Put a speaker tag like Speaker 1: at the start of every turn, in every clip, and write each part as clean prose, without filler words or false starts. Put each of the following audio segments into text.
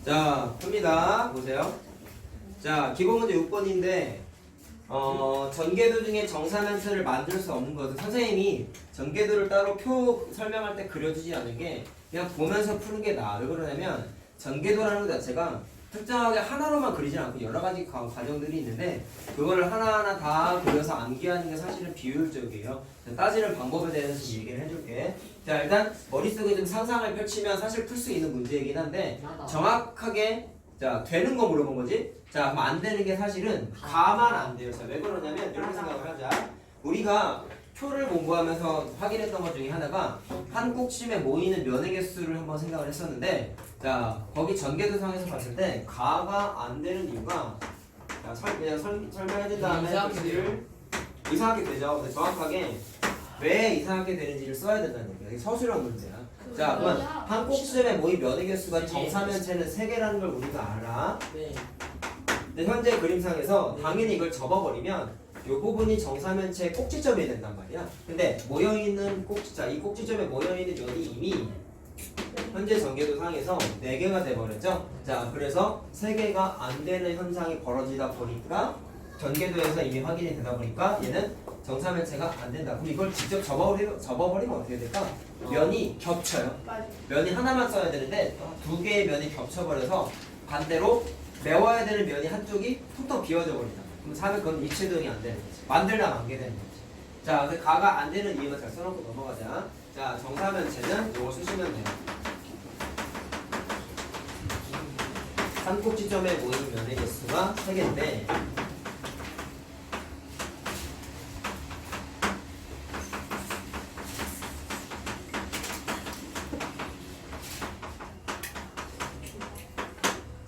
Speaker 1: 자, 풉니다. 보세요. 자, 기본 문제 6번인데 전개도 중에 정사면체를 만들 수 없는 것은 선생님이 전개도를 따로 표 설명할 때 그려주지 않은 게 그냥 보면서 푸는 게 나아. 왜 그러냐면 전개도라는 것 자체가 특정하게 하나로만 그리지 않고 여러 가지 과정들이 있는데 그거를 하나하나 다 그려서 암기하는 게 사실은 비효율적이에요. 따지는 방법에 대해서 얘기를 해줄게. 자, 일단 머릿속에 좀 상상을 펼치면 사실 풀 수 있는 문제이긴 한데 정확하게 자 되는 거 물어본 거지. 자, 그럼 안 되는 게 사실은 가만 안 돼요. 자, 왜 그러냐면 이렇게 생각을 하자. 우리가 표를 공부하면서 확인했던 것 중에 하나가 한 꼭지점에 모이는 면의 개수를 한번 생각을 했었는데, 자, 거기 전개도상에서 봤을 때 가가 안 되는 이유가, 자, 그냥 설명해준 다음에 글씨를 이상하게 되죠. 근데 정확하게 왜 이상하게 되는지를 써야 된다는 거예요. 이게 서술형 문제야. 자, 그러면 한 꼭지점에 모인 면의 개수가 정사면체는 3개라는 걸 우리가 알아. 근데 현재 그림상에서 당연히 이걸 접어버리면 이 부분이 정사면체의 꼭지점이 된단 말이야. 근데 모여있는 꼭지자, 이 꼭지점에 모여있는 면이 이미 현재 전개도상에서 4개가 돼버렸죠. 자, 그래서 3개가 안 되는 현상이 벌어지다 보니까 전개도에서 이미 확인이 되다 보니까 얘는 정사면체가 안 된다. 그럼 이걸 직접 접어버리면 어떻게 될까? 면이 겹쳐요. 면이 하나만 써야 되는데 2개의 면이 겹쳐버려서 반대로 메워야 되는 면이 한쪽이 텅텅 비워져 버린다. 그럼 사면 그건 이체동이 안 되는 거지. 만들다 만게 되는 거지. 자, 근데 가가 안 되는 이유만 잘 써놓고 넘어가자. 자, 정사면체는 요거 쓰시면 돼요. 한 꼭지점에 모인 면의 개수가 3개인데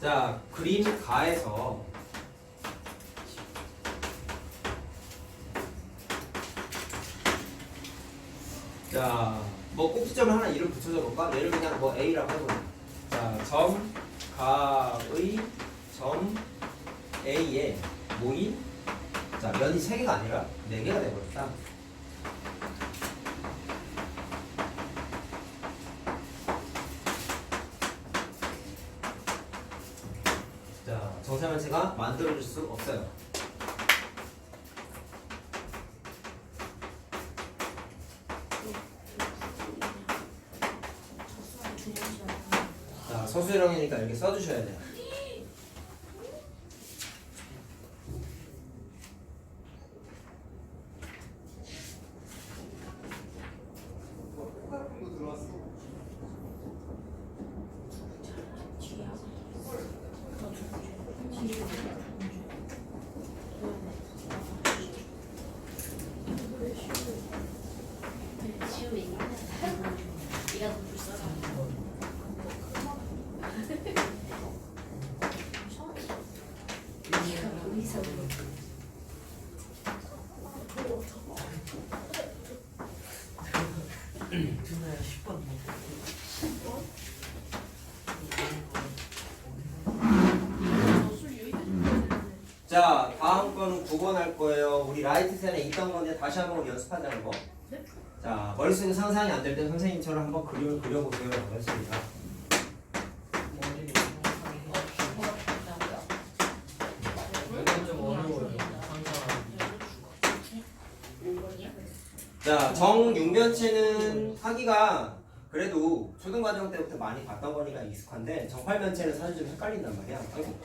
Speaker 1: 자, 그림 가에서 자, 뭐 꼭지점을 하나 이름 붙여줘 볼까? 얘를 그냥 뭐 A라고 해보자. 자, 점 가의 점 A에 모인 자, 면이 3개가 아니라 4개가 돼버렸다. 자, 정사면체가 만들어질 수 없어요. 자, 서술형이니까 이렇게 써주셔야 돼요. 자, 다음 거는 9번 할 거예요. 우리 라이트 셀에 있던 건데 다시 한번 연습하자는 거. 자, 머릿속에 상상이 안 될 땐 선생님처럼 한번 그림을 그려보세요. 그렇습니다. 자, 정육면체는 하기가 그래도 초등과정 때부터 많이 봤던 거니까 익숙한데 정팔면체는 사실 좀 헷갈린단 말이야. 아이고,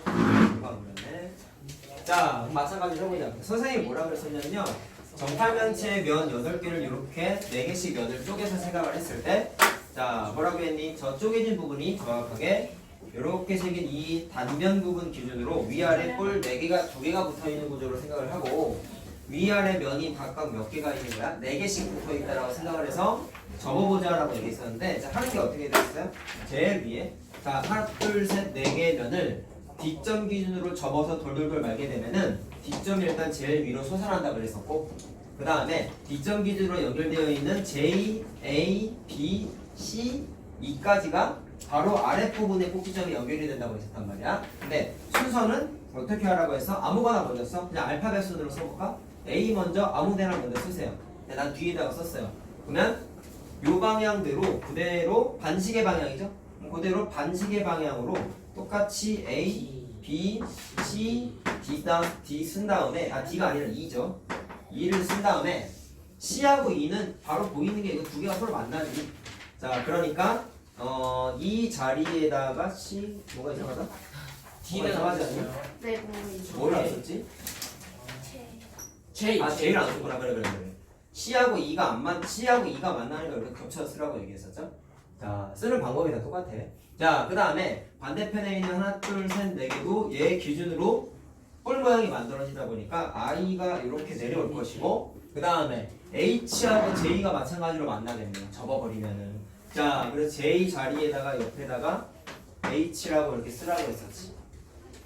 Speaker 1: 누가 그러네. 자, 마찬가지로 해보자. 선생님이 뭐라 그랬었냐면요. 정팔면체 면 8개를 이렇게 4개씩 면을 쪼개서 생각을 했을 때 자, 뭐라고 했니? 저 쪼개진 부분이 정확하게 이렇게 생긴 이 단면 부분 기준으로 위아래 볼 4개가 2개가 붙어있는 구조로 생각을 하고 위아래 면이 각각 몇 개가 있는 거야? 4개씩 붙어있다라고 생각을 해서 접어보자라고 얘기했었는데 자, 하는 게 어떻게 됐어요? 제일 위에 자, 하나, 둘, 셋, 4개의 면을 D점 기준으로 접어서 돌돌돌 말게 되면은 D점이 일단 제일 위로 솟아난다 그랬었고 그 다음에 D점 기준으로 연결되어 있는 J, A, B, C, E까지가 바로 아랫부분에 꼭지점이 연결이 된다고 했었단 말이야. 근데 순서는 어떻게 하라고 해서 아무거나 먼저 써. 그냥 알파벳 순으로 써볼까? A 먼저 아무데나 먼저 쓰세요. 난 뒤에다가 썼어요. 그러면 요 방향대로 그대로 반시계 방향이죠? 그대로 반시계 방향으로 똑같이 A, B, C, D 쓴 다음에 D가 아니라 E죠. E를 쓴 다음에 C하고 E는 바로 보이는 게 이거 두 개가 서로 만나지. 자, 그러니까 이 자리에다가 C 뭐가 이상하다? D가 이상하지 않냐?
Speaker 2: 네, 뭐
Speaker 1: 뭘 안 썼지?
Speaker 2: 제
Speaker 1: J를 안 썼구나. 그래. C하고 E가 만나니까 이렇게 겹쳐 쓰라고 얘기했었죠? 자, 쓰는 방법이 다 똑같아. 자, 그 다음에 반대편에 있는 하나, 둘, 셋, 네 개도 얘 기준으로 뿔 모양이 만들어지다 보니까 I가 이렇게 내려올 것이고, 그 다음에 H하고 J가 마찬가지로 만나겠네요. 접어버리면은. 자, 그래서 J 자리에다가 옆에다가 H라고 이렇게 쓰라고 했었지.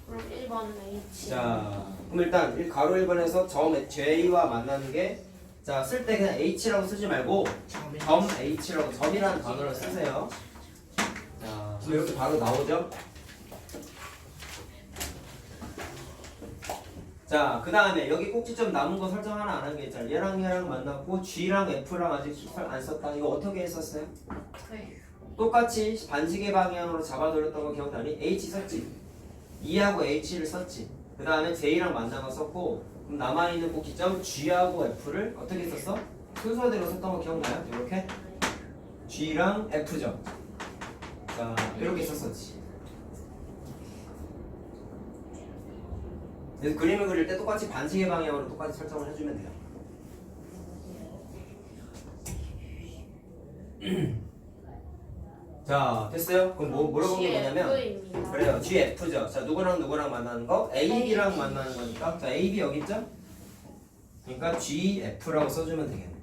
Speaker 2: 그럼 1번 H.
Speaker 1: 자, 그럼 일단 가로 1번에서 점 J와 만나는 게, 자, 쓸 때 그냥 H라고 쓰지 말고 점 H라고, 점이라는 단어를 쓰세요. 자, 이렇게 바로 나오죠? 자, 그 다음에 여기 꼭지점 남은 거 설정 하나 안 한 게 있잖아. 얘랑 만났고 G랑 F랑 아직 안 썼다. 이거 어떻게 했었어요?
Speaker 2: 네.
Speaker 1: 똑같이 반시계 방향으로 잡아돌렸던 거 기억나니? H 썼지? E하고 H를 썼지. 그 다음에 J랑 만난 거 썼고, 그럼 남아있는 꼭지점 G하고 F를 어떻게 썼어? 순서대로 썼던 거 기억나요? 이렇게 G랑 F죠. 자, 이렇게 썼었지. 그래서 그림을 그릴 때 똑같이 반시계 방향으로 똑같이 설정을 해주면 돼요. 자, 됐어요? 그럼 뭐라고 본 게 뭐냐면,
Speaker 2: GF입니다.
Speaker 1: 그래요, GF죠. 자, 누구랑 만나는 거? AB랑 만나는 거니까. 자, AB 여기 있죠? 그러니까 GF라고 써주면 되겠네.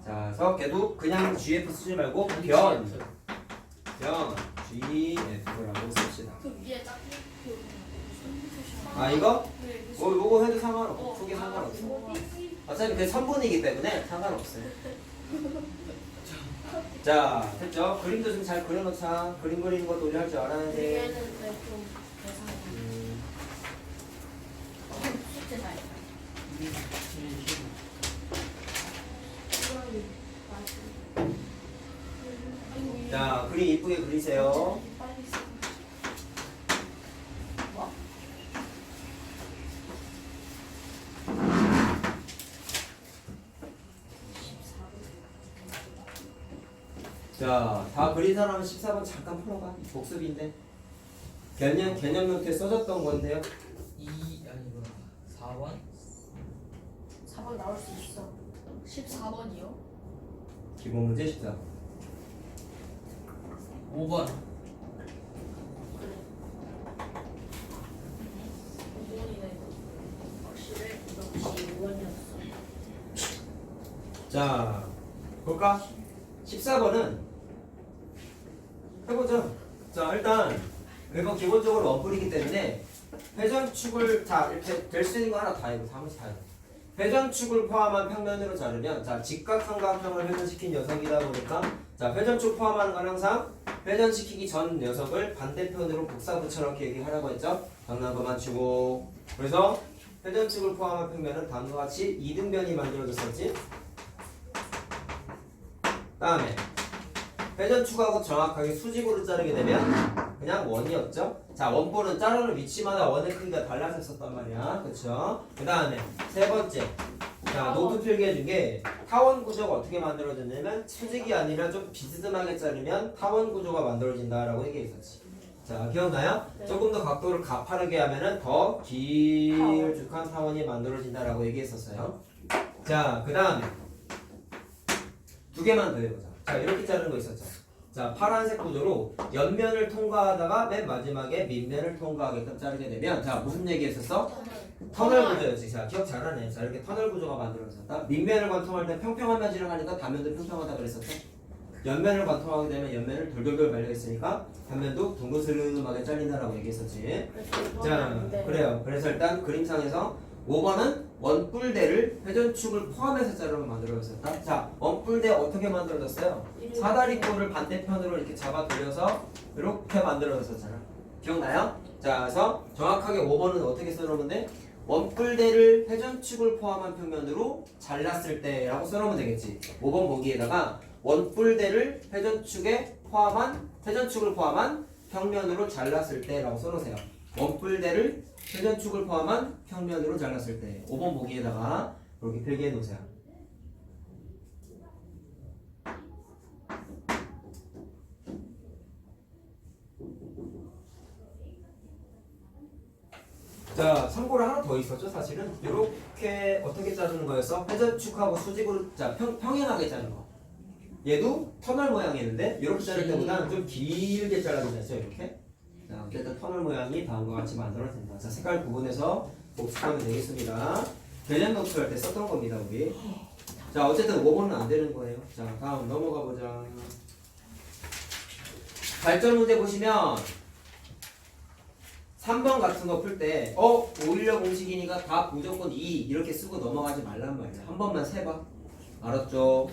Speaker 1: 자, 그래서 걔도 그냥 GF 쓰지 말고 변 GF라고 씁시다.
Speaker 2: 그 위에 딱
Speaker 1: 아, 이거?
Speaker 2: 네,
Speaker 1: 요거 해도 상관없고, 크게 상관없어. 어차피 그게 선분이기 때문에 상관없어요. 자, 됐죠? 그림도 좀 잘 그려놓자. 그림 그리는 것도 우리 할 줄 알아야 돼.
Speaker 2: 얘는 왜좀 계산 숙제 잘
Speaker 1: 자, 그림 이쁘게 그리세요.
Speaker 2: 빨리 써.
Speaker 1: 자, 다 그린 사람은 14번 잠깐 풀어봐. 복습인데. 개념 노트에 써졌던 건데요.
Speaker 3: 4번?
Speaker 2: 4번 나올 수 있어. 14번이요?
Speaker 1: 기본 문제 14.
Speaker 3: 5번.
Speaker 2: 그래. 5번이네. 확실해. 역시 5번이었어.
Speaker 1: 자, 볼까? 14번은 해보자. 자, 일단 이건 기본적으로 원뿔이기 때문에 회전축을 다 이렇게 될 수 있는 거 하나 다 해보. 다무지 다 해보. 회전축을 포함한 평면으로 자르면, 자, 직각삼각형을 회전시킨 녀석이다 보니까, 자, 회전축 포함하는 건 항상 회전시키기 전 녀석을 반대편으로 복사 붙여넣기 얘기하라고 했죠. 당난 거 맞추고. 그래서 회전축을 포함한 평면은 다음과 같이 이등변이 만들어졌었지. 다음에 회전축하고 정확하게 수직으로 자르게 되면 그냥 원이었죠. 자, 원뿔은 자르는 위치마다 원의 크기가 달라졌었단 말이야. 그쵸? 그 다음에 세 번째, 자, 노트 필기해준 게 타원 구조가 어떻게 만들어졌냐면 수직이 아니라 좀 비스듬하게 자르면 타원 구조가 만들어진다라고 얘기했었지. 자, 기억나요?
Speaker 2: 네.
Speaker 1: 조금 더 각도를 가파르게 하면은 더 길쭉한 타원이 만들어진다라고 얘기했었어요. 자, 그 다음에 두 개만 더 해보자. 자, 이렇게 자르는 거 있었죠. 자, 파란색 구조로 옆면을 통과하다가 맨 마지막에 밑면을 통과하게끔 자르게 되면, 자, 무슨 얘기 했었어? 터널 구조였지. 자, 기억 잘하네. 자, 이렇게 터널 구조가 만들어졌다. 밑면을 관통할 때 평평한 면지를 하니까 단면도 평평하다 그랬었죠. 옆면을 관통하게 되면 옆면을 돌돌돌 말려있으니까 단면도 둥글스름하게 잘린다라고 얘기했었지. 자, 그래요. 그래서 일단 그림상에서 5번은 원뿔대를 회전축을 포함해서 자르면 만들어졌다. 자, 원뿔대 어떻게 만들어졌어요? 사다리꼴을 반대편으로 이렇게 잡아 돌려서 이렇게 만들어졌잖아. 기억나요? 자, 그래서 정확하게 5번은 어떻게 써놓으면 돼? 원뿔대를 회전축을 포함한 평면으로 잘랐을 때라고 써놓으면 되겠지. 5번 보기에다가 원뿔대를 회전축에 포함한 회전축을 포함한 평면으로 잘랐을 때라고 써놓으세요. 원뿔대를 회전축을 포함한 평면으로 잘랐을 때 5번 보기에다가 이렇게 필기해 놓으세요. 자, 참고로 하나 더 있었죠, 사실은. 이렇게 어떻게 자르는 거였어? 회전축하고 수직으로 평행하게 자르는 거. 얘도 터널 모양이었는데 이렇게 자를 때보다는 좀 길게 잘라주셨어요, 이렇게. 자, 어쨌든 터널 모양이 다음과 같이 만들어진다. 자, 색깔 구분해서 복습하면 되겠습니다. 개념 노트할 때 썼던 겁니다, 우리. 자, 어쨌든 5번은 안 되는 거예요. 자, 다음 넘어가 보자. 발전 문제 보시면 3번 같은 거 풀 때 오일러 공식이니까 다 무조건 2 이렇게 쓰고 넘어가지 말란 말이야. 한 번만 세봐. 알았죠?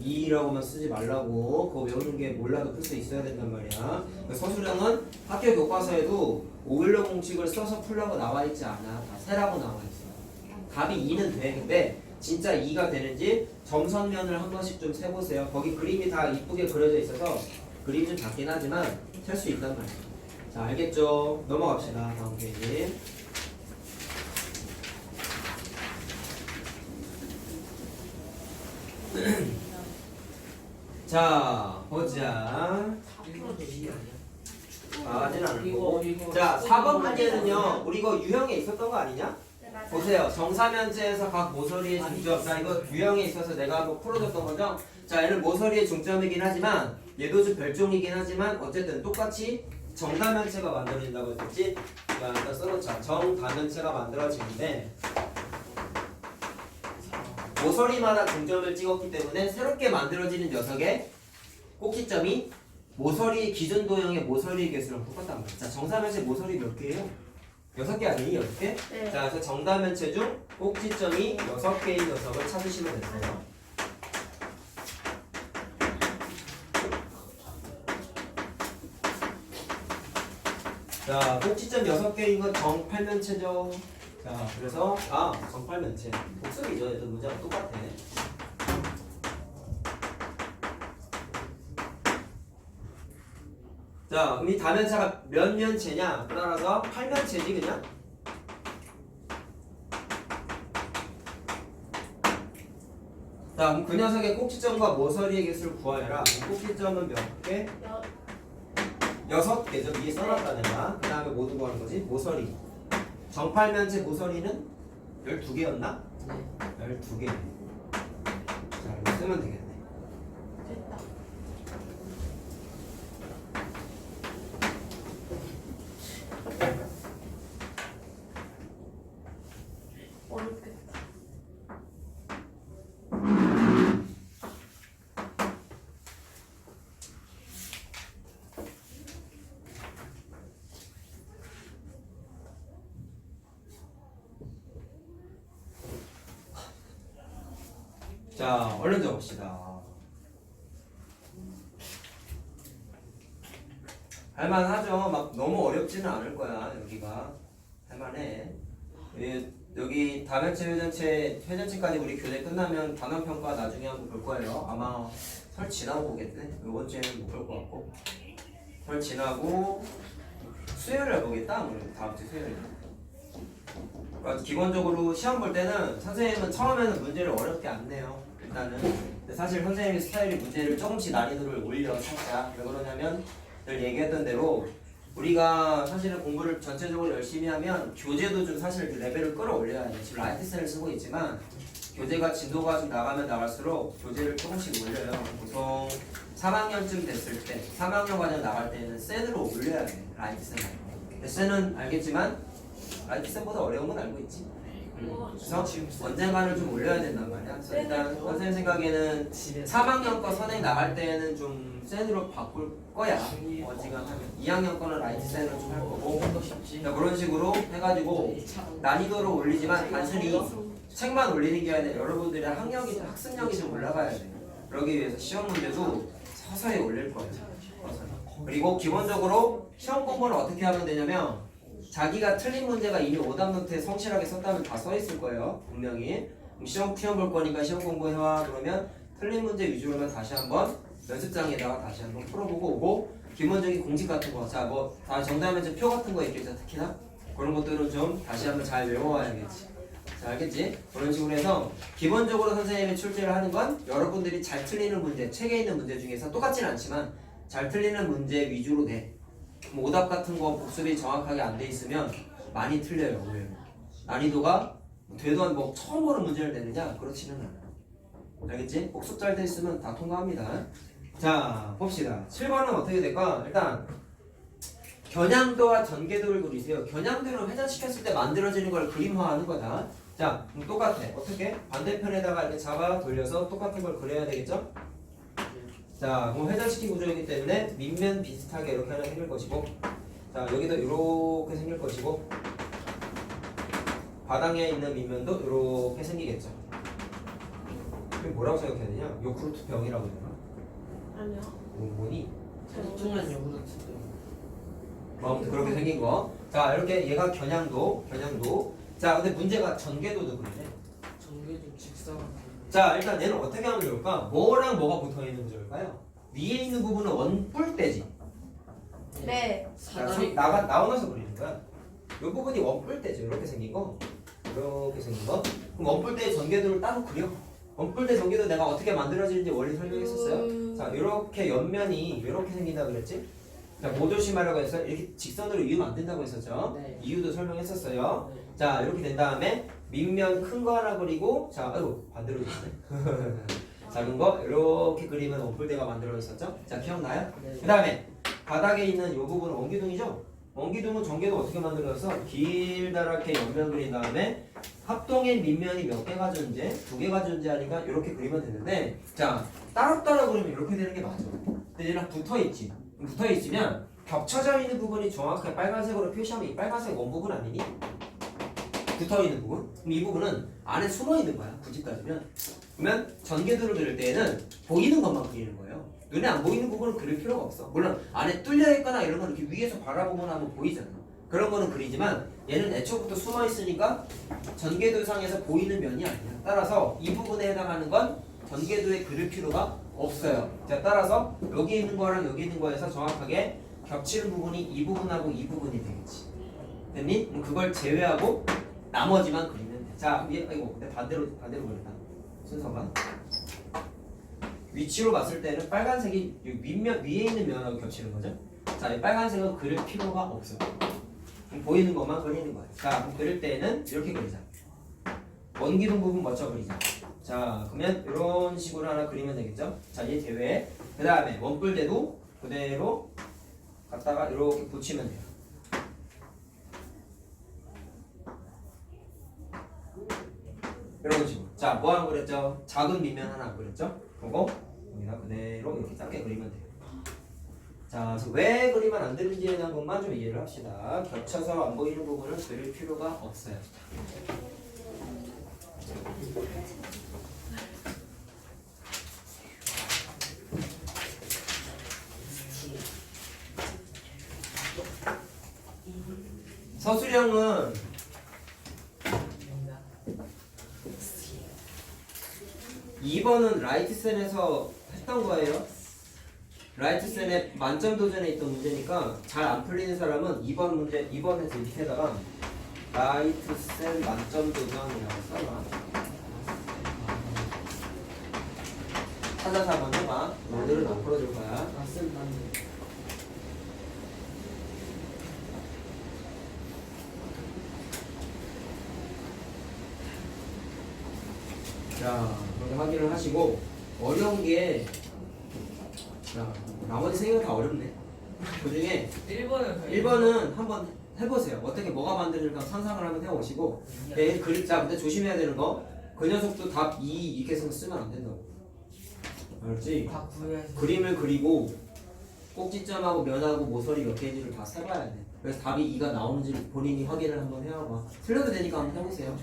Speaker 1: 2라고만 쓰지 말라고. 그거 외우는 게 몰라도 풀 수 있어야 된단 말이야. 서술형은 학교 교과서에도 오일러 공식을 써서 풀라고 나와 있지 않아. 다 세라고 나와 있어. 답이 2는 돼. 근데 진짜 2가 되는지 점선면을 한 번씩 좀 세보세요. 거기 그림이 다 이쁘게 그려져 있어서 그림이 좀 작긴 하지만 셀 수 있단 말이야. 자, 알겠죠? 넘어갑시다. 다음 페이지. 자, 보자. 아직 안 보고. 자, 4번 문제는요. 우리 이거 유형에 있었던 거 아니냐?
Speaker 2: 네, 맞아요.
Speaker 1: 보세요. 정사면체에서 각 모서리의 중점. 자, 이거 유형에 있어서 내가 한번 풀어줬던 거죠? 자, 얘는 모서리의 중점이긴 하지만 얘도 좀 별종이긴 하지만 어쨌든 똑같이 정다면체가 만들어진다고 했지? 자, 일단 써놓자. 정다면체가 만들어지는데 모서리마다 중점을 찍었기 때문에 새롭게 만들어지는 녀석의 꼭지점이 모서리 기준 도형의 모서리 개수랑 똑같단 말이야. 자, 정사면체 모서리 몇 개예요? 6개 아니니? 6개?
Speaker 2: 네.
Speaker 1: 자, 그래서 정다면체 중 꼭지점이 6개인 녀석을 찾으시면 돼요. 자, 꼭지점 6개인 건 정팔면체죠. 자, 그래서 정팔면체. 복습이죠. 얘도 문제가 똑같아. 자, 그럼 이 다면체가 몇 면체냐? 따라서 8면체지 그냥? 자, 그럼 그 녀석의 꼭지점과 모서리의 개수를 구하여라. 꼭지점은 몇 개? 6개죠. 위에 써놨다 내가. 그 다음에 뭐 두고 하는 거지? 모서리. 정팔면체 모서리는 12개였나?
Speaker 2: 네.
Speaker 1: 12개. 자, 이거 쓰면 되겠네.
Speaker 2: 됐다. 어렵겠다.
Speaker 1: 자, 얼른 적읍시다. 할만하죠. 막 너무 어렵지는 않을 거야. 여기가 할만해. 여기 다면체, 회전체까지 우리 교재 끝나면 단원평가 나중에 한번 볼 거예요. 아마 설 지나고 보겠네. 이번 주에는 못 볼 것 같고 설 지나고 수요일에 보겠다. 아무래도 다음 주 수요일. 그러니까 기본적으로 시험 볼 때는 선생님은 처음에는 문제를 어렵게 안 내요. 일단은. 근데 사실 선생님의 스타일이 문제를 조금씩 난이도를 올려 살짝. 왜 그러냐면 늘 얘기했던 대로 우리가 사실은 공부를 전체적으로 열심히 하면 교재도 좀 사실 그 레벨을 끌어올려야 돼. 지금 라이트셀을 쓰고 있지만 교재가 진도가 좀 나가면 나갈수록 교재를 조금씩 올려요. 보통 3학년쯤 됐을 때 3학년 과정 나갈 때는 센으로 올려야 돼. 라이트셀을. 센은 알겠지만 라이트셀보다 어려운 건 알고 있지. 그래서 언젠가는 좀 올려야 된단 말이야. 그래서 일단 선생님 생각에는 3학년 거 선행 나갈 때는 좀 센으로 바꿀 거야. 어지간하면 2학년 거는 라이트 센으로 좀 할 거고. 자, 그런 식으로 해가지고 난이도를 올리지만 단순히 책만 올리는 게 아니라 여러분들의 학습력이 좀 올라가야 돼. 그러기 위해서 시험 문제도 서서히 올릴 거예요. 서서히. 그리고 기본적으로 시험 공부를 어떻게 하면 되냐면 자기가 틀린 문제가 이미 오답 노트에 성실하게 썼다면 다 써 있을 거예요. 분명히. 시험 볼 거니까 시험 공부해와. 그러면 틀린 문제 위주로만 다시 한번 연습장에다가 다시 한번 풀어보고 오고 기본적인 공식 같은 거, 자 뭐 다 정답면제 표 같은 거 있겠죠, 특히나 그런 것들은 좀 다시 한번 잘 외워와야겠지. 자, 알겠지? 그런 식으로 해서 기본적으로 선생님이 출제를 하는 건 여러분들이 잘 틀리는 문제, 책에 있는 문제 중에서 똑같진 않지만 잘 틀리는 문제 위주로 돼. 뭐 오답 같은 거 복습이 정확하게 안 돼 있으면 많이 틀려요. 오히려. 난이도가 되도 않고 뭐 처음 보는 문제를 내느냐? 그렇지는 않아. 알겠지? 복습 잘 돼 있으면 다 통과합니다. 자, 봅시다. 7번은 어떻게 될까? 일단 겨냥도와 전개도를 그리세요. 겨냥도는 회전시켰을 때 만들어지는 걸 그림화하는 거다. 자, 그럼 똑같아. 어떻게? 반대편에다가 이렇게 잡아 돌려서 똑같은 걸 그려야 되겠죠? 자, 그럼 회전시킨 구조이기 때문에 밑면 비슷하게 이렇게 하나 생길 것이고, 자, 여기도 이렇게 생길 것이고, 바닥에 있는 밑면도 이렇게 생기겠죠. 이게 뭐라고 생각해야 되냐? 요구르트 병이라고 해야 되나?
Speaker 2: 아니요.
Speaker 1: 뭐니?
Speaker 3: 뚱한 요구르트.
Speaker 1: 아무튼 그렇게 생긴 거. 자, 이렇게 얘가 겨냥도. 자, 근데 문제가 전개도도 그러네.
Speaker 3: 전개도 직사각.
Speaker 1: 자, 일단 얘는 어떻게 하면 좋을까? 뭐랑 뭐가 붙어 있는 구조일까요? 위에 있는 부분은 원뿔대지.
Speaker 2: 네.
Speaker 1: 자,
Speaker 3: 사다리.
Speaker 1: 나오면서 그리는 거야. 이 부분이 원뿔대죠. 이렇게 생긴 거. 이렇게 생긴 거. 그럼 원뿔대의 전개도를 따로 그려. 원뿔대 전개도 내가 어떻게 만들어지는지 원리 설명했었어요. 자, 이렇게 옆면이 이렇게 생긴다 그랬지? 자, 뭐 조심하라고 해서 이렇게 직선으로 이으면 안 된다고 했었죠.
Speaker 3: 네.
Speaker 1: 이유도 설명했었어요.
Speaker 3: 네.
Speaker 1: 자, 이렇게 된 다음에 밑면 큰 거 하나 그리고, 자, 아이고 반대로 됐네. 작은 거 이렇게 그리면 원뿔대가 만들어졌었죠. 자, 기억나요?
Speaker 3: 네.
Speaker 1: 그 다음에 바닥에 있는 이 부분은 원기둥이죠. 원기둥은 전개도 어떻게 만들어서 길다랗게 옆면 그린 다음에 합동의 밑면이 몇 개가 존재, 2개가 존재하니까 이렇게 그리면 되는데, 자, 따로따로 그리면 이렇게 되는 게 맞아. 근데 얘랑 붙어있지. 붙어있으면 겹쳐져 있는 부분이 정확하게 빨간색으로 표시하면 이 빨간색 원 부분 아니니? 붙어있는 부분? 그럼 이 부분은 안에 숨어있는 거야, 굳이 따지면. 그러면 전개도를 그릴 때에는 보이는 것만 그리는 거예요. 눈에 안 보이는 부분은 그릴 필요가 없어. 물론 안에 뚫려있거나 이런 건 이렇게 위에서 바라보거나 하면 보이잖아. 그런 거는 그리지만 얘는 애초부터 숨어있으니까 전개도상에서 보이는 면이 아니야. 따라서 이 부분에 해당하는 건 전개도에 그릴 필요가 없어요. 자, 따라서 여기 있는 거랑 여기 있는 거에서 정확하게 겹치는 부분이 이 부분하고 이 부분이 되겠지. 됐니? 그럼 그걸 제외하고 나머지만 그리면 돼. 자, 이거 근데 반대로 그렸다. 순서가. 위치로 봤을 때는 빨간색이 이 윗면 위에 있는 면하고 겹치는 거죠. 자, 이 빨간색은 그릴 필요가 없어. 그럼 보이는 것만 그리는 거야. 자, 그럼 그릴 때는 이렇게 그리자. 원기둥 부분 먼저 그리자. 자, 그러면 이런 식으로 하나 그리면 되겠죠. 자, 얘 제외. 그 다음에 원뿔대도 그대로 갖다가 이렇게 붙이면 돼요. 이런 식으로. 자, 뭐 하나 그렸죠? 작은 밑면 하나 그렸죠? 그거 여기다 그대로 이렇게 작게 그리면 돼요. 자, 그래서 왜 그리면 안 되는지에 대한 것만 좀 이해를 합시다. 겹쳐서 안 보이는 부분을 그릴 필요가 없어요. 서술형은
Speaker 3: 네.
Speaker 1: 2번은 라이트센에서 했던 거예요. 라이트센에 만점 도전에 있던 문제니까 잘 안 풀리는 사람은 2번 문제 2번에서 밑에다가 라이트센 만점 도전이라고 써놔. 찾아서 한번 해봐. 오늘은 안 풀어줄 거야.
Speaker 3: 맞습 맞네.
Speaker 1: 자, 그렇게 확인을 하시고 어려운 게 자, 나머지 세 개가 다 어렵네. 그 중에 1번은 한번 해보세요. 어떻게 뭐가 만들어질까 상상을 한번 해보시고 네, 자, 근데 조심해야 되는 거 그 녀석도 답 2 이렇게 해서 쓰면 안 된다고. 알았지?
Speaker 3: 다 구해야지.
Speaker 1: 그림을 그리고 꼭지점하고 면하고 모서리 몇 개인지를 다 세봐야 돼. 그래서 답이 2가 나오는지 본인이 확인을 한번 해봐봐. 틀려도 되니까 한번 해보세요.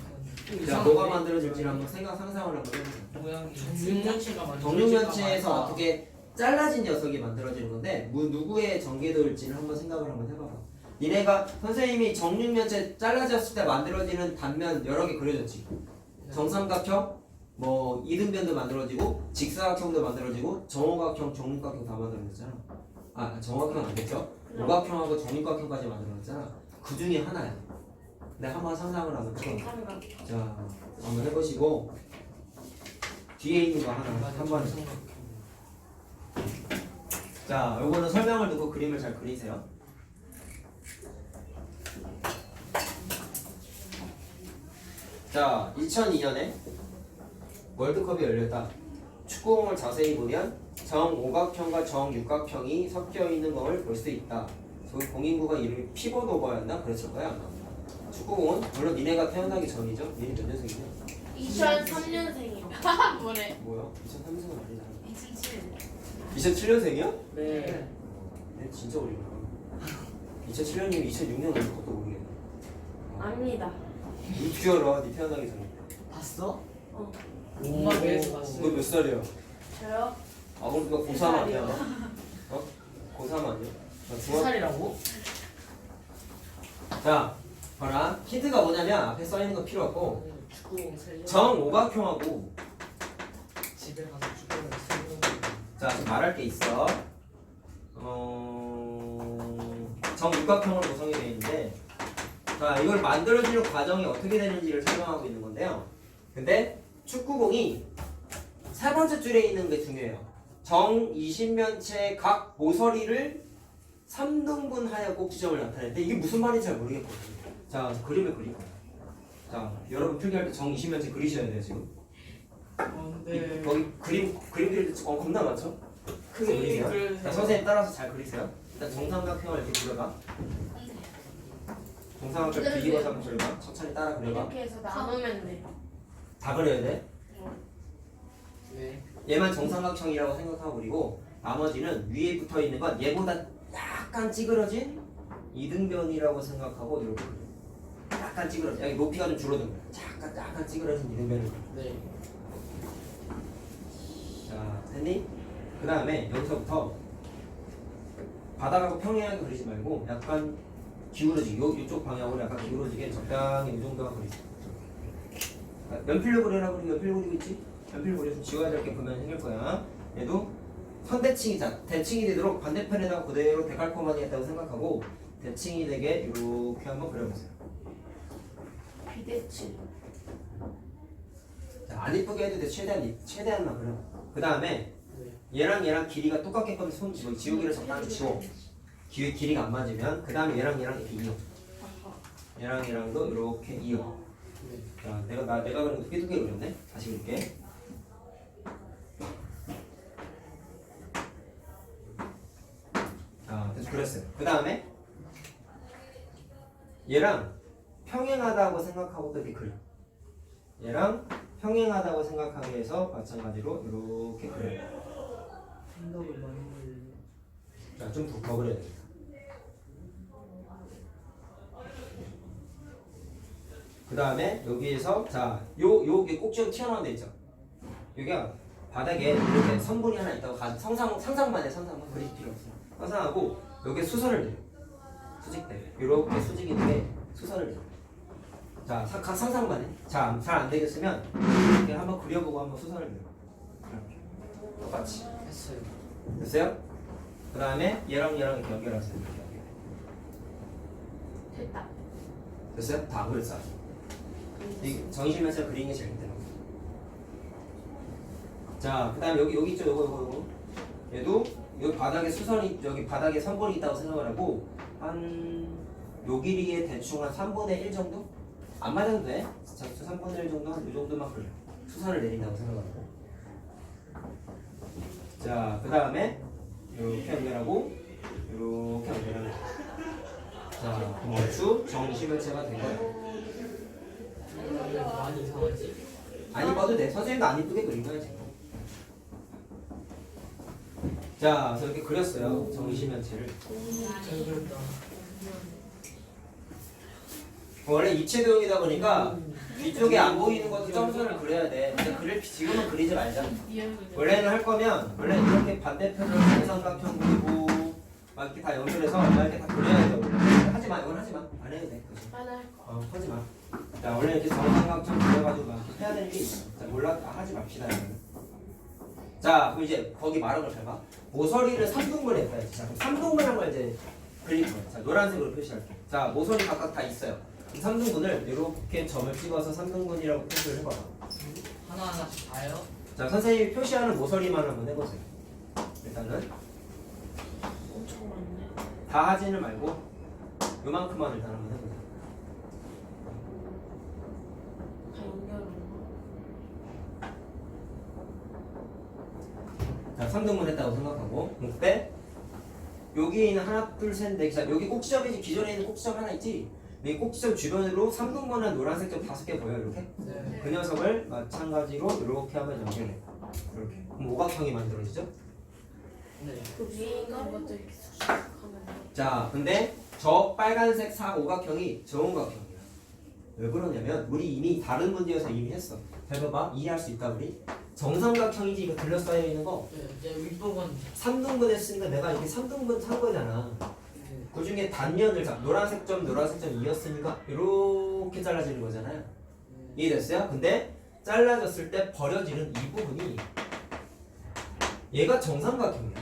Speaker 1: 자, 뭐가 만들어질지를 한번 상상을 한번 해보세요.
Speaker 3: 모양이 정육면체가
Speaker 1: 정육면체에서 어떻게 잘라진 녀석이 만들어지는 건데 누구의 전개도일지를 한번 생각을 한번 해봐봐. 니네가 선생님이 정육면체 잘라졌을 때 만들어지는 단면 여러 개 그려졌지. 정삼각형, 뭐 이등변도 만들어지고 직사각형도 만들어지고 정오각형, 정육각형 다 만들어졌잖아. 아 정오각형 안 됐죠? 오각형하고 정육각형까지 만들어졌잖아. 그 중에 하나야. 근데 한번 상상을 한번 해봐.
Speaker 2: 삼각.
Speaker 1: 자 한번 해보시고 뒤에 있는 거 하나 한번. 자 요거는 설명을 듣고 그림을 잘 그리세요. 자 2002년에 월드컵이 열렸다. 축구공을 자세히 보면 정오각형과 정육각형이 섞여 있는 걸 볼 수 있다. 저기 공인구가 이름이 피벗 오버였나? 그랬을 거야 아마. 축구공은 물론 니네가 태어나기 전이죠. 니네 몇 년생이냐?
Speaker 2: 2003년생이요.
Speaker 4: 뭐래?
Speaker 1: 뭐야? 2003년생은 아니잖아.
Speaker 4: 2007.
Speaker 1: 2007년생이야?
Speaker 3: 네.
Speaker 1: 네 진짜 어리구나. 2007년이면 2006년 월드컵도 모르겠네.
Speaker 2: 아닙니다.
Speaker 1: 어떻게 알아? 니 태어나기 전인데.
Speaker 3: 봤어?
Speaker 2: 어.
Speaker 3: 엄마 배에서 봤어.
Speaker 1: 너 몇 살이야?
Speaker 2: 저요?
Speaker 1: 아 그럼 너 고3 아니야? 어? 고3 아니야? 나
Speaker 3: 두 살이라고?
Speaker 1: 자 봐라. 힌트가 뭐냐면 앞에 써있는 거 필요 없고
Speaker 3: 축구공 살려.
Speaker 1: 정오각형하고
Speaker 3: 집에 가서 축구공 살려.
Speaker 1: 자 지금 말할 게 있어. 정육각형으로 구성이 되어 있는데 자 이걸 만들어지는 과정이 어떻게 되는지를 설명하고 있는 건데요. 근데 축구공이 세 번째 줄에 있는 게 중요해요. 정20면체 각 모서리를 3등분하여 꼭 지점을 나타내는데 이게 무슨 말인지 잘 모르겠거든요. 자 그림을 그릴 거예요. 자 여러분 필기할 때 정20면체 그리셔야 돼요 지금.
Speaker 3: 근데
Speaker 1: 거기 그림 그릴 때 겁나 많죠? 크게 그리세요.
Speaker 3: 그래서-
Speaker 1: 자, 선생님 따라서 잘 그리세요. 일단 정삼각형을 이렇게 그려봐. 정삼각형 뒤집어서 한번 그려봐. 천천히 따라 그려봐.
Speaker 2: 이렇게 해서 나누면 돼.
Speaker 1: 다 그려야 돼.
Speaker 3: 네.
Speaker 1: 얘만 정삼각형이라고 생각하고 그리고 나머지는 위에 붙어 있는 건 얘보다 약간 찌그러진 이등변이라고 생각하고 이렇게 그려. 약간 찌그러진. 여기 높이가 좀 줄어든 거야. 약간 찌그러진 이등변을 그려.
Speaker 3: 네.
Speaker 1: 자, 됐니? 그 다음에 여기서부터 바닥하고 평행하게 그리지 말고 약간 기울어지게 이쪽 방향으로 약간 기울어지게 적당히 이 정도만 그리세요. 연필로 그리라 그러면 연필로 그리고 있지? 연필로 그려서 지워야 될 게 보면 생길 거야. 얘도 선대칭이자 대칭이 되도록 반대편에다가 그대로 데칼코마니 했다고 생각하고 대칭이 되게 이렇게 한번 그려보세요.
Speaker 2: 비대칭.
Speaker 1: 자, 안 이쁘게 해도 돼. 최대한만 그려. 그 다음에
Speaker 3: 네.
Speaker 1: 얘랑 길이가 똑같게끔 지우기를 적당히 지워. 길이가 안 맞으면 그 다음에 얘랑 이렇게 이어. 얘랑도 이렇게 이어.
Speaker 3: 네.
Speaker 1: 자, 내가 그린 거 두개 그렸네. 다시 그릴게. 자, 됐어 그렸어요. 그 다음에 얘랑 평행하다고 생각하고 또 이렇게 그려. 얘랑 평행하다고 생각하게 해서 마찬가지로 이렇게 그려요.
Speaker 3: 생각을 많이 걸려.
Speaker 1: 자, 좀 더 그려야 됩니다. 그 다음에 여기에서 자, 요게 꼭지로 튀어나온 데 있죠. 여기가 바닥에 이렇게 선분이 하나 있다고 상상만 해. 상상만 그릴 필요 없어. 상상하고 여기에 수선을 내려. 수직대. 이렇게 수직인데 수선을 내려. 자, 각 상상만 해. 자, 잘 안 되겠으면 이렇게 한번 그려보고 한번 수선을 내려. 이렇게. 똑같이.
Speaker 3: 했어요.
Speaker 1: 됐어요? 그 다음에 얘랑 이렇게 연결하세요. 이렇게 연결.
Speaker 2: 됐다.
Speaker 1: 됐어요? 다 그렸어. 이 정의실면서 그리는 게 제일 힘들어. 자, 그 다음에 여기 있죠? 요거. 얘도 여기 바닥에 수선이 여기 바닥에 선분이 있다고 생각을 하고 요 길이에 대충 한 3분의 1 정도? 안 맞아도 돼. 자, 3분의 1 정도 한 이 정도만 그려. 수선을 내린다고 생각하고. 자, 그 다음에 이렇게 연결하고 이렇게 연결하는 거야. 자, 그럼 얼추 정의실면체가 된 거야.
Speaker 3: 왜 많이 이상하지?
Speaker 1: 안 이뻐도 돼. 선생님도 안 이쁘게 그린 거야 지금. 자, 그래서 이렇게 그렸어요. 정의실면체를.
Speaker 3: 잘 그렸다.
Speaker 1: 원래 입체도형이다 보니까 뒤쪽에 안 보이는 것도 점선을 그려야 돼. 근데 지금은 그리지 말자. 원래는 할 거면 원래 이렇게 반대편을 정삼각형 그리고 막 이렇게 다 연결해서 막 이렇게 다 그려야 돼. 원래. 하지 마. 이건 하지 마. 안 해. 해도 돼. 그치?
Speaker 2: 하나
Speaker 1: 하지 마. 자, 원래 이렇게 정삼각형 그려가지고 막 해야 되는 게 있어. 자, 몰라, 하지 맙시다. 이거는. 자, 그럼 이제 거기 말한 걸 잘 봐. 모서리를 3등분 했다. 자, 그럼 3등분한 걸 이제 그릴 거야. 자, 노란색으로 표시할게. 자, 모서리 각각 다 있어요. 3등분을 이렇게 점을 찍어서 3등분이라고 표시를 해봐라.
Speaker 3: 하나하나씩 다요?
Speaker 1: 자, 선생님이 표시하는 모서리만 한번 해보세요. 일단은
Speaker 2: 엄청 많네.
Speaker 1: 다 하지는 말고 요만큼만 일단 한번 해보세요.
Speaker 2: 다 연결한
Speaker 1: 자, 3등분 했다고 생각하고 그때 여기 있는 하나, 둘, 셋, 넷. 자, 여기 꼭지점이지. 기존에 있는 꼭지점 하나 있지. 이 꼭지점 주변으로 3등분한 노란색 점 5개 보여 이렇게.
Speaker 3: 네.
Speaker 1: 그 녀석을 마찬가지로 이렇게 하면 연결해. 이렇게. 그럼 오각형이 만들어지죠.
Speaker 3: 네.
Speaker 2: 그 위에 있는 것도 이렇게 쑥쑥 하면 돼.
Speaker 1: 자, 근데 저 빨간색 사오각형이 정오각형이야. 왜 그러냐면 우리 이미 다른 문제에서 이미 했어. 잘 봐봐. 이해할 수 있다 우리. 정삼각형이지 이거 둘러싸여 있는 거.
Speaker 3: 네. 이제 윗부분
Speaker 1: 3등분 했으니까 내가 이렇게 3등분 산 거잖아.
Speaker 3: 네.
Speaker 1: 그 중에 단면을 노란색 점 이었으니까 이렇게 잘라지는 거잖아요. 이해됐어요? 근데 잘라졌을 때 버려지는 이 부분이 얘가 정삼각형이야.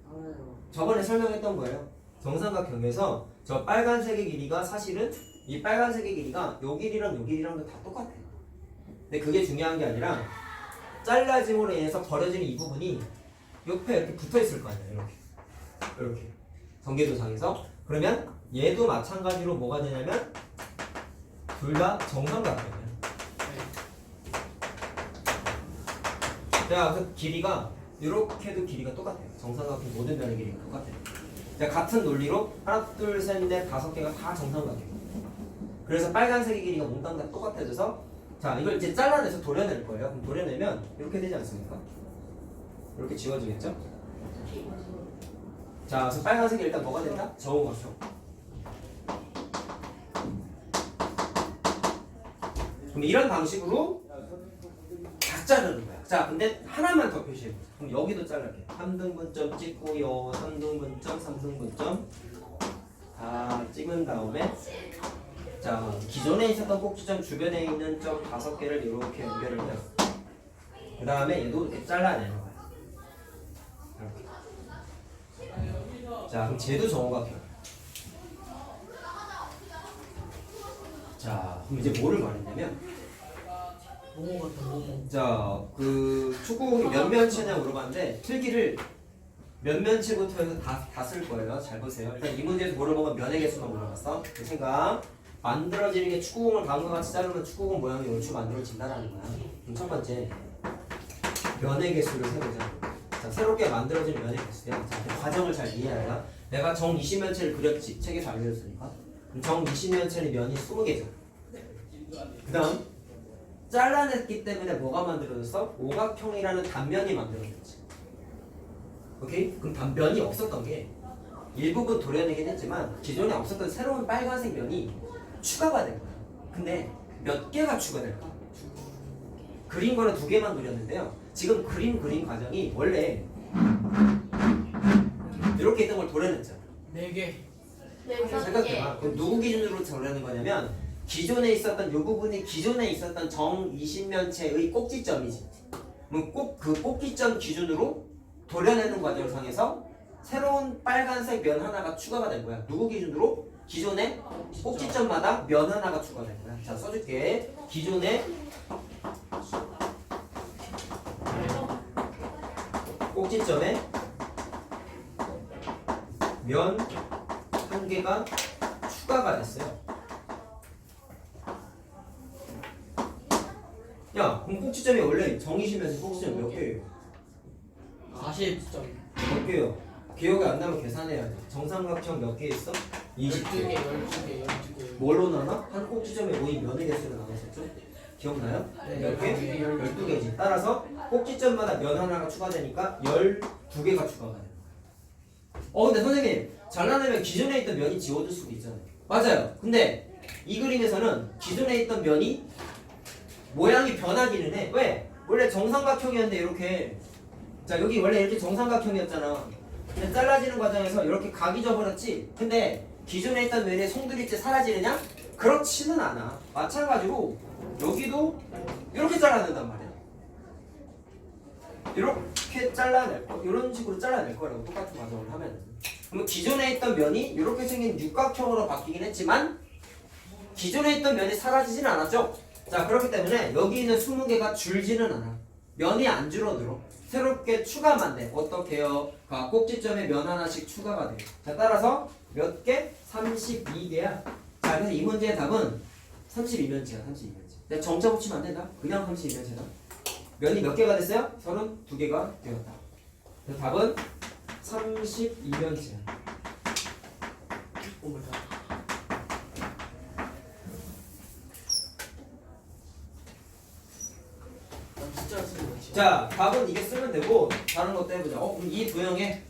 Speaker 3: 알아요.
Speaker 1: 저번에 설명했던 거예요. 정삼각형에서 저 빨간색의 길이가 사실은 이 빨간색의 길이가 요 길이랑 요 길이랑도 다 똑같아요. 근데 그게 중요한 게 아니라 잘라짐으로 인해서 버려지는 이 부분이 옆에 이렇게 붙어 있을 거 아니에요. 이렇게 전개도상에서. 그러면 얘도 마찬가지로 뭐가 되냐면 둘 다 정삼각형이에요. 자, 그래서 길이가 이렇게도 길이가 똑같아요. 정삼각형 모든 면의 길이가 똑같아요. 자, 같은 논리로 하나, 둘, 셋, 넷, 5개가 다 정삼각형이에요. 그래서 빨간색의 길이가 몽땅 다 똑같아져서 자, 이걸 이제 잘라내서 도려낼 거예요. 그럼 도려내면 이렇게 되지 않습니까? 이렇게 지워지겠죠? 자, 그래서 빨간색이 일단 뭐가 된다? 정오각형. 그럼 이런 방식으로 다 자르는 거야. 자, 근데 하나만 더 표시해보자. 그럼 여기도 자를게. 3등분점 찍고요. 3등분점, 3등분점 다 찍은 다음에 자, 기존에 있었던 꼭지점 주변에 있는 점 5개를 이렇게 연결을 해요. 그 다음에 얘도 이렇게 잘라내는 거야. 이렇게. 자, 그럼 쟤도 정오각형. 자, 그럼 이제 뭐를 말했냐면
Speaker 3: 모모 같은 모모.
Speaker 1: 자, 그 축구공이 몇 면체냐 물어봤는데 필기를 몇 면체부터 해서 다 쓸 거예요. 잘 보세요. 일단 이 문제에서 물어보면 면의 개수만 물어봤어. 그 생각. 만들어지는 게 축구공을 다음과 같이 자르면 축구공 모양이 얼추 만들어진다라는 거야. 그럼 첫 번째 면의 개수를 세보자. 자, 새롭게 만들어지는 면의 개수야. 자, 그 과정을 잘 이해하라. 내가 정 20면체를 그렸지. 책에서 알려줬으니까. 그럼 정 20면체는 면이 20개죠. 그 다음 잘라냈기 때문에 뭐가 만들어졌어? 오각형이라는 단면이 만들어졌지. 오케이? 그럼 단면이 없었던 게 일부분 도려내긴 했지만 기존에 없었던 새로운 빨간색 면이 추가가 된 거야. 근데 몇 개가 추가될까? 그린 거는 2개만 그렸는데요. 지금 그린 과정이 원래 이렇게 있던 걸 도려냈잖아.
Speaker 3: 4개.
Speaker 1: 생각해봐. 그럼 누구 기준으로 도려낸 거냐면 기존에 있었던 이 부분이 기존에 있었던 정 20면체의 꼭지점이지. 그럼 꼭 그 꼭지점 기준으로 도려내는 과정상에서 새로운 빨간색 면 하나가 추가가 된 거야. 누구 기준으로? 기존에 꼭지점마다 면 하나가 추가된 거야. 자, 써줄게. 기존에 꼭지점에 면 한 개가 추가가 됐어요. 야, 그럼 꼭지점이 원래 정의시면서 꼭지점 몇 개예요?
Speaker 3: 40점.
Speaker 1: 몇 개요? 기억이 안 나면 계산해야 돼. 정삼각형 몇 개 있어?
Speaker 3: 12개,
Speaker 1: 20개.
Speaker 3: 12개, 12개.
Speaker 1: 뭘로 나눠? 한 꼭지점에 모인 면의 개수로 나눴었죠? 기억나요?
Speaker 3: 네,
Speaker 1: 몇 개?
Speaker 3: 12개.
Speaker 1: 12개지. 따라서 꼭지점마다 면 하나가 추가되니까 12개가 추가가 돼요. 근데 선생님, 잘라내면 기존에 있던 면이 지워질 수도 있잖아요. 맞아요. 근데 이 그림에서는 기존에 있던 면이 모양이 변하기는 해. 왜? 원래 정삼각형이었는데 이렇게 자, 여기 원래 이렇게 정삼각형이었잖아. 근데 잘라지는 과정에서 이렇게 각이 져버렸지? 근데 기존에 있던 면의 송두리째 사라지느냐? 그렇지는 않아. 마찬가지로 여기도 이렇게 잘라낸단 말이야. 이렇게 잘라낼 거, 이런 식으로 잘라낼 거라고 똑같은 과정을 하면. 그럼 기존에 있던 면이 이렇게 생긴 육각형으로 바뀌긴 했지만 기존에 있던 면이 사라지진 않았죠. 자, 그렇기 때문에 여기 있는 20개가 줄지는 않아. 면이 안 줄어들어. 새롭게 추가만 돼. 어떻게요? 꼭지점에 면 하나씩 추가가 돼. 자, 따라서 몇 개? 32개야. 자, 그래서 이 문제의 답은 32면체야. 32면체. 내가 정자 붙이면 안 된다. 그냥 32면체다. 면이 몇 개가 됐어요? 32개가 되었다. 그래서 답은 32면체야.
Speaker 3: 오마이갓. 난 진짜 쓰는 거지.
Speaker 1: 자, 답은 이게 쓰면 되고 다른 것도 해보자. 그럼 이 도형의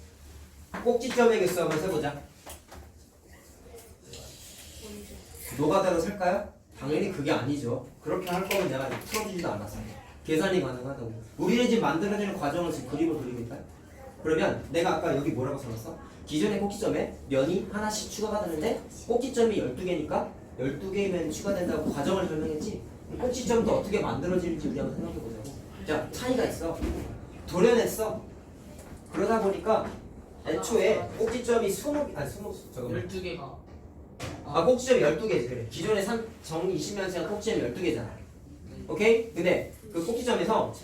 Speaker 1: 꼭지점의 개수 한번 세보자. 노가다로 살까요? 당연히 그게 아니죠. 그렇게 할 거면 내가 풀어주지도 않았어. 계산이 가능하다고. 우리는 지금 만들어지는 과정을 지금 그림을 그리고 있다. 그러면 내가 아까 여기 뭐라고 써놨어? 기존의 꼭지점에 면이 하나씩 추가가 되는데 꼭지점이 12개니까 12개의 면이 추가된다고 과정을 설명했지. 꼭지점도 어떻게 만들어질지 우리 한번 생각해보자고. 자, 차이가 있어. 도려냈어. 그러다 보니까 애초에 꼭지점이 잠깐만.
Speaker 3: 12개가.
Speaker 1: 꼭지점이 12개지. 그래. 기존의 정 20면체가 꼭지점이 12개잖아. 오케이? 근데 그 꼭지점에서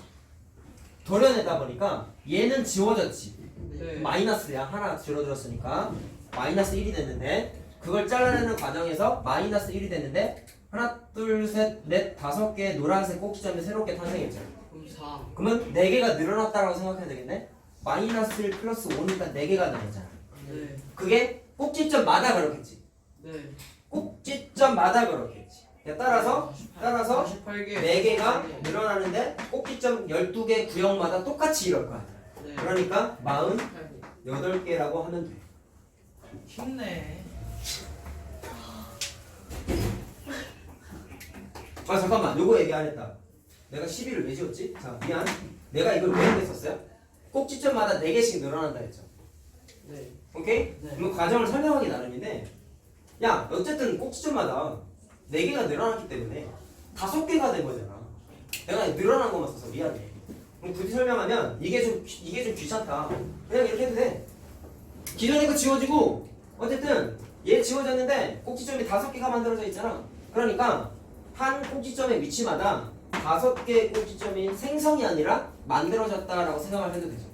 Speaker 1: 도려내다 보니까 얘는 지워졌지.
Speaker 3: 네.
Speaker 1: 마이너스야. 하나 줄어들었으니까 마이너스 1이 됐는데 그걸 잘라내는 과정에서 마이너스 1이 됐는데 하나, 둘, 셋, 넷, 5개의 노란색 꼭지점이 새롭게 탄생했죠.
Speaker 3: 그럼 4.
Speaker 1: 그러면 4개가 늘어났다고 생각해야 되겠네? 마이너스 1 플러스 5니까 4개가 늘었잖아.
Speaker 3: 네.
Speaker 1: 그게 꼭지점마다 그렇겠지.
Speaker 3: 네.
Speaker 1: 꼭지점마다 그렇겠지. 따라서
Speaker 3: 48개.
Speaker 1: 4개가 늘어나는데 꼭지점 12개 구역마다 똑같이 이럴 거야.
Speaker 3: 네.
Speaker 1: 그러니까
Speaker 3: 48개.
Speaker 1: 48개라고 하면 돼.
Speaker 3: 쉽네.
Speaker 1: 잠깐만, 요거 얘기 안 했다. 내가 12를 왜 지웠지? 자, 미안. 내가 이걸 왜 했었어요? 꼭지점마다 4개씩 늘어난다 했죠.
Speaker 3: 네.
Speaker 1: 오케이?
Speaker 3: 네.
Speaker 1: 그럼 과정을 설명하기 나름인데, 야, 어쨌든 꼭지점마다 4개가 늘어났기 때문에 5개가 된 거잖아. 내가 늘어난 것만 써서 미안해. 그럼 굳이 설명하면 이게 좀 귀찮다. 그냥 이렇게 해도 돼. 기존에 거 지워지고, 어쨌든 얘 지워졌는데 꼭지점이 5개가 만들어져 있잖아. 그러니까 한 꼭지점의 위치마다 5개의 꼭지점이 생성이 아니라 만들어졌다라고 생각을 해도 되죠.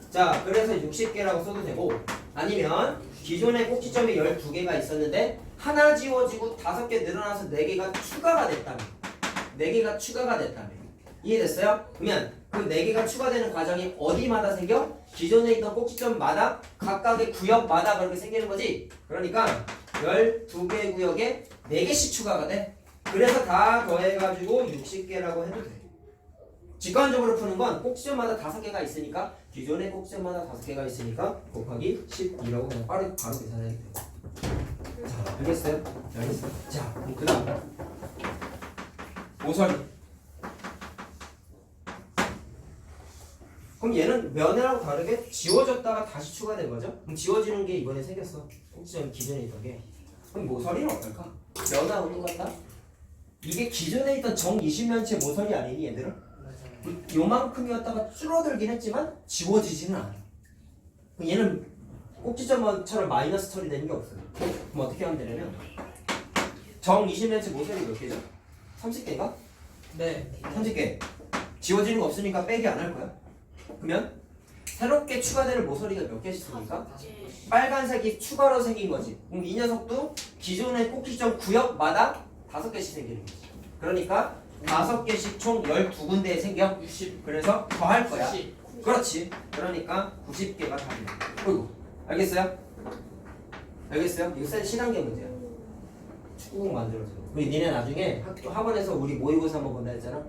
Speaker 1: 자, 그래서 60개라고 써도 되고, 아니면 기존에 꼭지점이 12개가 있었는데 하나 지워지고 5개 늘어나서 4개가 추가가 됐다면, 4개가 추가가 됐다면 이해됐어요? 그러면 그 4개가 추가되는 과정이 어디마다 생겨? 기존에 있던 꼭지점마다 각각의 구역마다 그렇게 생기는 거지. 그러니까 12개 구역에 4개씩 추가가 돼. 그래서 다 더해가지고 60개라고 해도 돼. 직관적으로 푸는 건 꼭지점마다 5개가 있으니까 기존의 꼭지점마다 5개가 있으니까 곱하기 12라고 그냥 바로 계산해야 돼요. 자, 알겠어요? 알겠어요? 자, 그럼 그 다음 모서리. 그럼 얘는 면이랑 다르게 지워졌다가 다시 추가된 거죠? 그럼 지워지는 게 이번에 생겼어. 꼭지점 기존에 있던 게. 그럼 모서리는 어떨까? 면하고 똑같다? 이게 기존에 있던 정 20면체 모서리 아니니 얘들은?
Speaker 3: 맞아요.
Speaker 1: 요만큼이었다가 줄어들긴 했지만 지워지지는 않아. 그럼 얘는 꼭지점처럼 마이너스 처리되는 게 없어요. 그럼 어떻게 하면 되냐면 정 20면체 모서리 몇 개죠? 30개인가?
Speaker 3: 네.
Speaker 1: 30개. 지워지는 거 없으니까 빼기 안 할 거야. 그러면 새롭게 추가되는 모서리가 몇 개씩 생깁니까? 빨간색이 추가로 생긴 거지. 그럼 이 녀석도 기존의 꼭지점 구역마다 5개씩 생기는 거지. 그러니까 5개씩 총 12군데에 생겨.
Speaker 3: 60.
Speaker 1: 그래서 더 할 거야.
Speaker 3: 90.
Speaker 1: 그렇지. 그러니까 90개가 답이야. 어이구. 알겠어요? 알겠어요? 이거 센 시단계 문제야. 축구공 만들어줘. 우리 니네 나중에 학원에서 우리 모의고사 한번 본다 했잖아.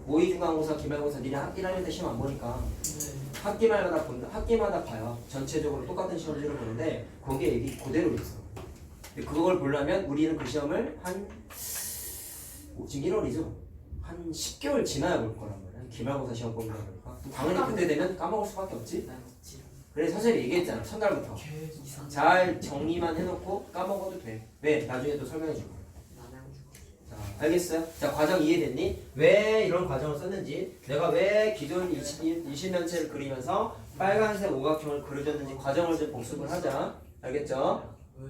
Speaker 1: 모의 중간고사, 기말고사 니네 학기 다닐 때 시험 안 보니까
Speaker 3: 네.
Speaker 1: 학기마다 본다. 학기마다 봐요. 전체적으로 똑같은 시험지를 보는데 거기에 얘기 그대로 있어. 근데 그걸 보려면 우리는 그 시험을 지금 1월이죠. 한 10개월 지나야 볼 거란 말이야. 기말고사 시험 보다 보니까 당연히 그때 되면 까먹을 수밖에 없지.
Speaker 3: 난 없지.
Speaker 1: 그래 선생님이 얘기했잖아 첫날부터. 잘 정리만 해놓고 까먹어도 돼. 왜? 나중에 또 설명해줄 거야. 자, 알겠어요? 자, 과정 이해됐니? 왜 이런 과정을 썼는지, 내가 왜 기존 20면체를 그리면서 빨간색 오각형을 그려줬는지 과정을 좀 복습을 하자. 알겠죠?
Speaker 3: 왜?